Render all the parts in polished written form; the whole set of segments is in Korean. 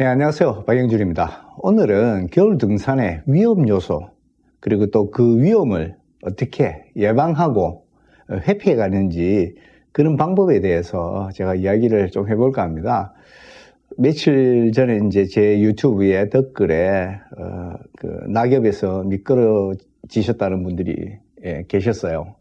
네, 안녕하세요. 박영준입니다. 오늘은 겨울 등산의 위험 요소, 그리고 또 그 위험을 어떻게 예방하고 회피해 가는지 그런 방법에 대해서 제가 이야기를 좀 해볼까 합니다. 며칠 전에 이제 제 유튜브에 댓글에 낙엽에서 미끄러지셨다는 분들이 계셨어요.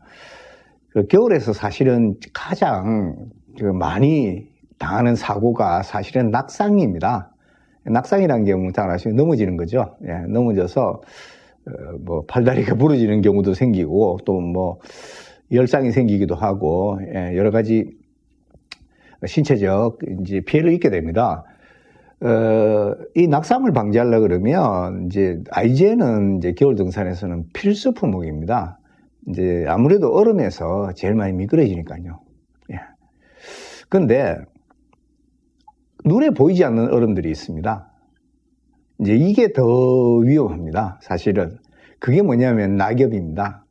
겨울에서 사실은 가장 많이 당하는 사고가 사실은 낙상입니다. 낙상이라는 경우는 잘 아시면 넘어지는 거죠. 넘어져서 팔다리가 부러지는 경우도 생기고 또 열상이 생기기도 하고 여러 가지 신체적 이제 피해를 입게 됩니다. 이 낙상을 방지하려고 그러면 이제 아이젠은 이제 겨울 등산에서는 필수 품목입니다. 이제 아무래도 얼음에서 제일 많이 미끄러지니까요. 근데 눈에 보이지 않는 얼음들이 있습니다. 이제 이게 더 위험합니다. 사실은. 그게 뭐냐면 낙엽입니다.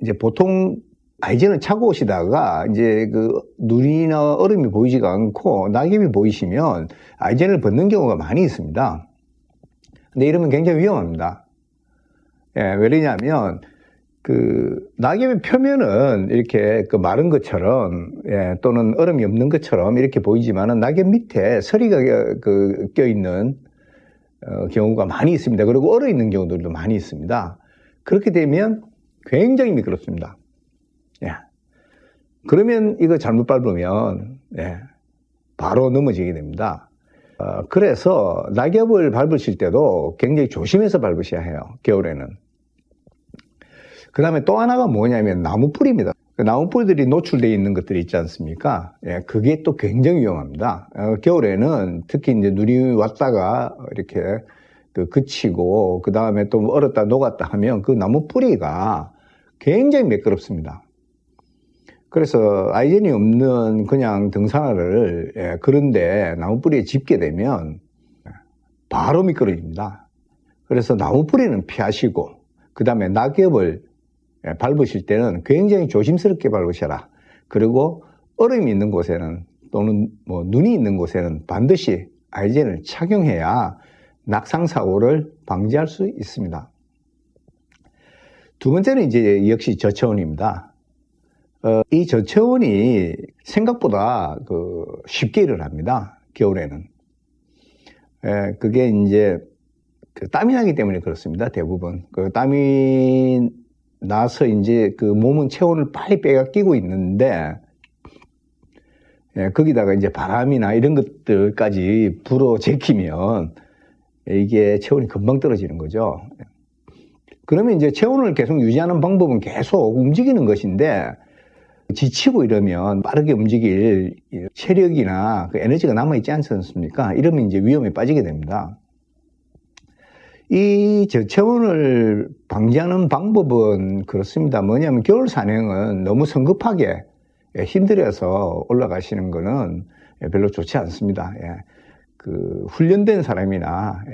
이제 보통 아이젠을 차고 오시다가 이제 눈이나 얼음이 보이지가 않고 낙엽이 보이시면 아이젠을 벗는 경우가 많이 있습니다. 근데 이러면 굉장히 위험합니다. 왜냐하면 낙엽의 표면은 이렇게 마른 것처럼, 또는 얼음이 없는 것처럼 이렇게 보이지만은 낙엽 밑에 서리가 껴있는 경우가 많이 있습니다. 그리고 얼어 있는 경우들도 많이 있습니다. 그렇게 되면 굉장히 미끄럽습니다. 그러면 이거 잘못 밟으면, 바로 넘어지게 됩니다. 그래서 낙엽을 밟으실 때도 굉장히 조심해서 밟으셔야 해요. 겨울에는. 그 다음에 또 하나가 뭐냐면 나무뿌리입니다. 나무뿌리들이 노출되어 있는 것들이 있지 않습니까? 그게 또 굉장히 위험합니다. 겨울에는 특히 이제 눈이 왔다가 이렇게 그치고, 그 다음에 또 얼었다 녹았다 하면 그 나무뿌리가 굉장히 매끄럽습니다. 그래서 아이젠이 없는 그냥 등산화를 그런데 나무뿌리에 짚게 되면 바로 미끄러집니다. 그래서 나무뿌리는 피하시고, 그 다음에 낙엽을 밟으실 때는 굉장히 조심스럽게 밟으셔라. 그리고 얼음이 있는 곳에는 또는 눈이 있는 곳에는 반드시 아이젠을 착용해야 낙상사고를 방지할 수 있습니다. 두 번째는 이제 역시 저체온입니다. 이 저체온이 생각보다 쉽게 일어납니다. 겨울에는. 그게 이제 땀이 나기 때문에 그렇습니다. 대부분. 땀이 나서 이제 몸은 체온을 빨리 빼앗기고 있는데, 거기다가 이제 바람이나 이런 것들까지 불어 제끼면 이게 체온이 금방 떨어지는 거죠. 그러면 이제 체온을 계속 유지하는 방법은 계속 움직이는 것인데, 지치고 이러면 빠르게 움직일 체력이나 에너지가 남아있지 않지 않습니까? 이러면 이제 위험에 빠지게 됩니다. 이 저체온을 방지하는 방법은 그렇습니다. 뭐냐면 겨울 산행은 너무 성급하게 힘들어서 올라가시는 거는 별로 좋지 않습니다. 훈련된 사람이나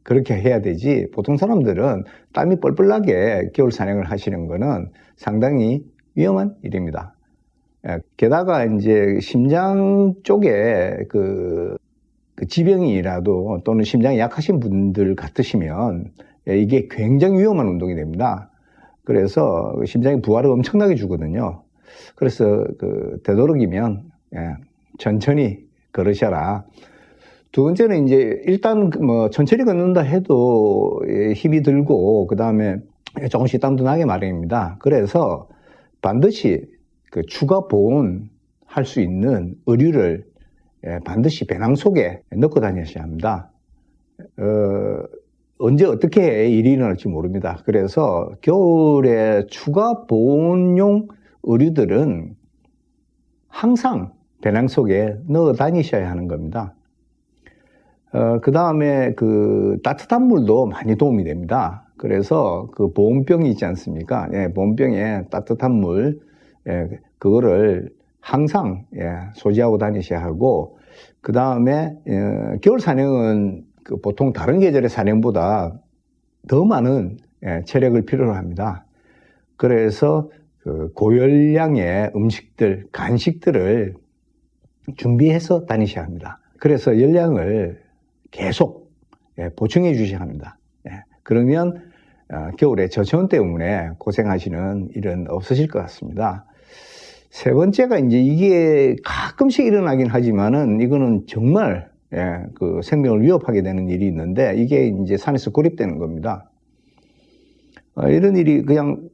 그렇게 해야 되지, 보통 사람들은 땀이 뻘뻘 나게 겨울 산행을 하시는 거는 상당히 위험한 일입니다. 게다가 이제 심장 쪽에 지병이라도 또는 심장이 약하신 분들 같으시면 이게 굉장히 위험한 운동이 됩니다. 그래서 심장이 부하를 엄청나게 주거든요. 그래서 되도록이면 천천히 걸으셔라. 두 번째는 이제 일단 천천히 걷는다 해도 힘이 들고 그 다음에 조금씩 땀도 나게 마련입니다. 그래서 반드시 추가 보온할 수 있는 의류를 반드시 배낭 속에 넣고 다니셔야 합니다. 언제 어떻게 일이 일어날지 모릅니다. 그래서 겨울에 추가 보온용 의류들은 항상 배낭 속에 넣어 다니셔야 하는 겁니다. 그 다음에 따뜻한 물도 많이 도움이 됩니다. 그래서 보온병이 있지 않습니까? 보온병에 따뜻한 물, 그거를 항상 소지하고 다니셔야 하고, 그 다음에 겨울 산행은 보통 다른 계절의 산행보다 더 많은 체력을 필요로 합니다. 그래서 고열량의 음식들, 간식들을 준비해서 다니셔야 합니다. 그래서 열량을 계속 보충해 주셔야 합니다. 그러면 겨울에 저체온 때문에 고생하시는 일은 없으실 것 같습니다. 세 번째가 이제 이게 가끔씩 일어나긴 하지만은 이거는 정말 그 생명을 위협하게 되는 일이 있는데 이게 이제 산에서 고립되는 겁니다. 이런 일이 그냥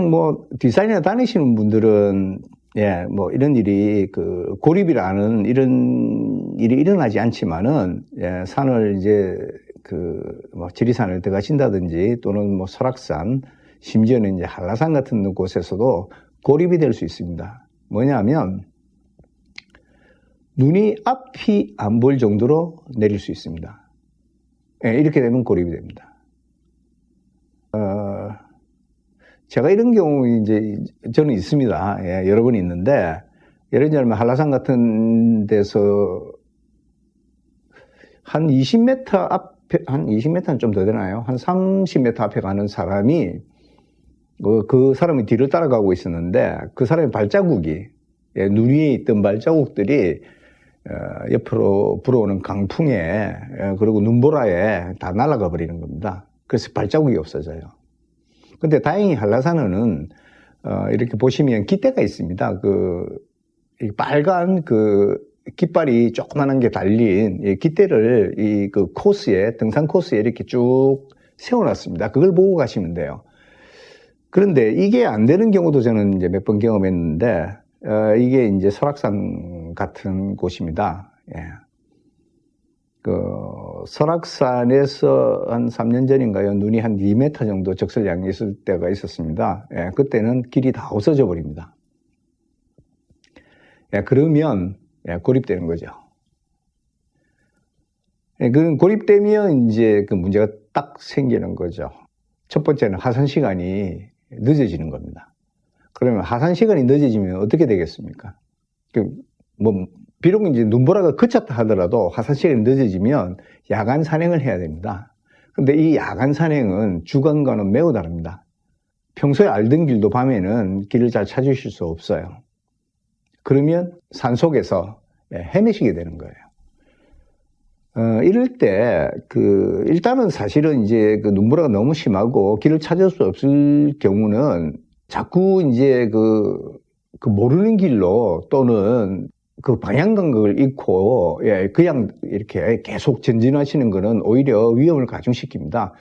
뭐 뒷산이나 다니시는 분들은 뭐 이런 일이 그 고립이라는 이런 일이 일어나지 않지만은 산을 이제 그 뭐 지리산을 들어가신다든지 또는 뭐 설악산 심지어는 이제 한라산 같은 곳에서도 고립이 될 수 있습니다. 뭐냐면 눈이 앞이 안 보일 정도로 내릴 수 있습니다. 이렇게 되면 고립이 됩니다. 제가 이런 경우 이제 저는 있습니다. 여러 번 있는데 예를 들면 한라산 같은 데서 한 20m 앞에, 한 20m는 좀 더 되나요? 한 30m 앞에 가는 사람이 그 사람이 뒤를 따라가고 있었는데 그 사람의 발자국이 눈 위에 있던 발자국들이 옆으로 불어오는 강풍에 그리고 눈보라에 다 날아가 버리는 겁니다. 그래서 발자국이 없어져요. 근데 다행히 한라산은 이렇게 보시면 깃대가 있습니다. 빨간 깃발이 조그만한 게 달린 이 깃대를 그 코스에, 등산 코스에 이렇게 쭉 세워놨습니다. 그걸 보고 가시면 돼요. 그런데 이게 안 되는 경우도 저는 이제 몇 번 경험했는데, 이게 이제 설악산 같은 곳입니다. 설악산에서 한 3년 전인가요? 눈이 한 2m 정도 적설량이 있을 때가 있었습니다. 그때는 길이 다 없어져 버립니다. 그러면 고립되는 거죠. 그 고립되면 이제 그 문제가 딱 생기는 거죠. 첫 번째는 하산 시간이 늦어지는 겁니다. 그러면 하산 시간이 늦어지면 어떻게 되겠습니까? 비록 이제 눈보라가 그쳤다 하더라도 하산 시간이 늦어지면 야간 산행을 해야 됩니다. 근데 이 야간 산행은 주간과는 매우 다릅니다. 평소에 알던 길도 밤에는 길을 잘 찾으실 수 없어요. 그러면 산속에서 헤매시게 되는 거예요. 이럴 때, 일단은 사실은 이제 눈보라가 너무 심하고 길을 찾을 수 없을 경우는 자꾸 이제 모르는 길로 또는 그 방향 감각을 잃고, 그냥 이렇게 계속 전진하시는 거는 오히려 위험을 가중시킵니다.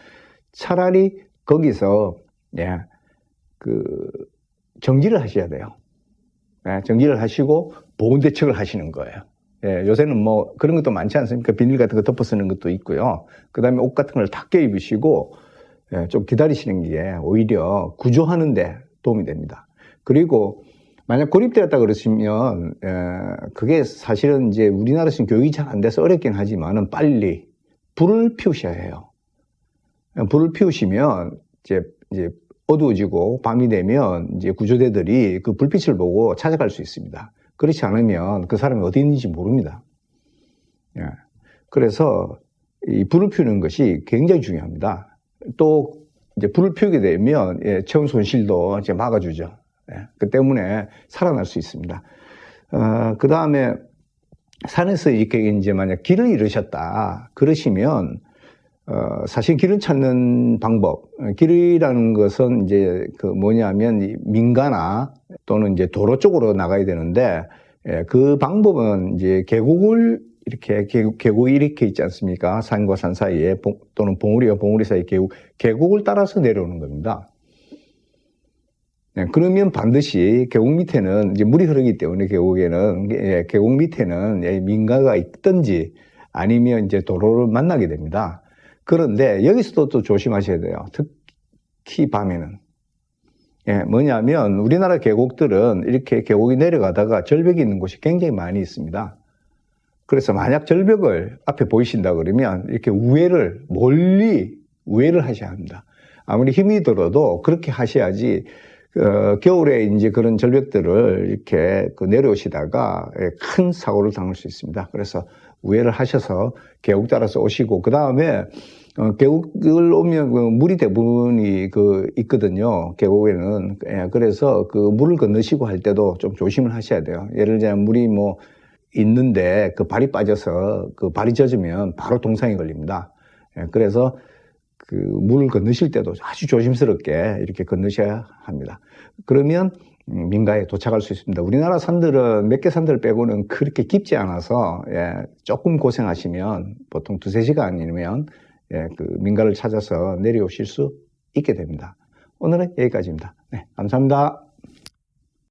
차라리 거기서, 정지를 하셔야 돼요. 정지를 하시고 보온대책을 하시는 거예요. 요새는 뭐 그런 것도 많지 않습니까? 비닐 같은 거 덮어 쓰는 것도 있고요. 그 다음에 옷 같은 걸 다 껴입으시고 좀 기다리시는 게 오히려 구조하는 데 도움이 됩니다. 그리고 만약 고립되었다 그러시면 그게 사실은 이제 우리나라에서는 교육이 잘 안 돼서 어렵긴 하지만은 빨리 불을 피우셔야 해요. 불을 피우시면 이제 어두워지고 밤이 되면 이제 구조대들이 그 불빛을 보고 찾아갈 수 있습니다. 그렇지 않으면 그 사람이 어디 있는지 모릅니다. 그래서 이 불을 피우는 것이 굉장히 중요합니다. 또 이제 불을 피우게 되면 체온 손실도 이제 막아주죠. 그 때문에 살아날 수 있습니다. 그 다음에 산에서 이렇게 이제 만약 길을 잃으셨다 그러시면 사실 길을 찾는 방법, 길이라는 것은 이제 뭐냐면 민가나 또는 이제 도로 쪽으로 나가야 되는데 그 방법은 이제 계곡을 이렇게 계곡이 이렇게 있지 않습니까? 산과 산 사이에 또는 봉우리와 봉우리 사이 계곡을 따라서 내려오는 겁니다. 그러면 반드시 계곡 밑에는 이제 물이 흐르기 때문에 계곡에는 계곡 밑에는 민가가 있든지 아니면 이제 도로를 만나게 됩니다. 그런데 여기서도 또 조심하셔야 돼요. 특히 밤에는. 뭐냐면 우리나라 계곡들은 이렇게 계곡이 내려가다가 절벽이 있는 곳이 굉장히 많이 있습니다. 그래서 만약 절벽을 앞에 보이신다 그러면 이렇게 멀리 우회를 하셔야 합니다. 아무리 힘이 들어도 그렇게 하셔야지 겨울에 이제 그런 절벽들을 이렇게 내려오시다가 큰 사고를 당할 수 있습니다. 그래서 우회를 하셔서 계곡 따라서 오시고, 그 다음에 계곡을 오면 물이 대부분이 있거든요. 계곡에는. 그래서 물을 건너시고 할 때도 좀 조심을 하셔야 돼요. 예를 들면 물이 있는데 그 발이 빠져서 그 발이 젖으면 바로 동상이 걸립니다. 그래서 그 물을 건너실 때도 아주 조심스럽게 이렇게 건너셔야 합니다. 그러면 민가에 도착할 수 있습니다. 우리나라 산들은 몇 개 산들 빼고는 그렇게 깊지 않아서 조금 고생하시면 보통 2~3시간이면 그 민가를 찾아서 내려오실 수 있게 됩니다. 오늘은 여기까지입니다. 네, 감사합니다.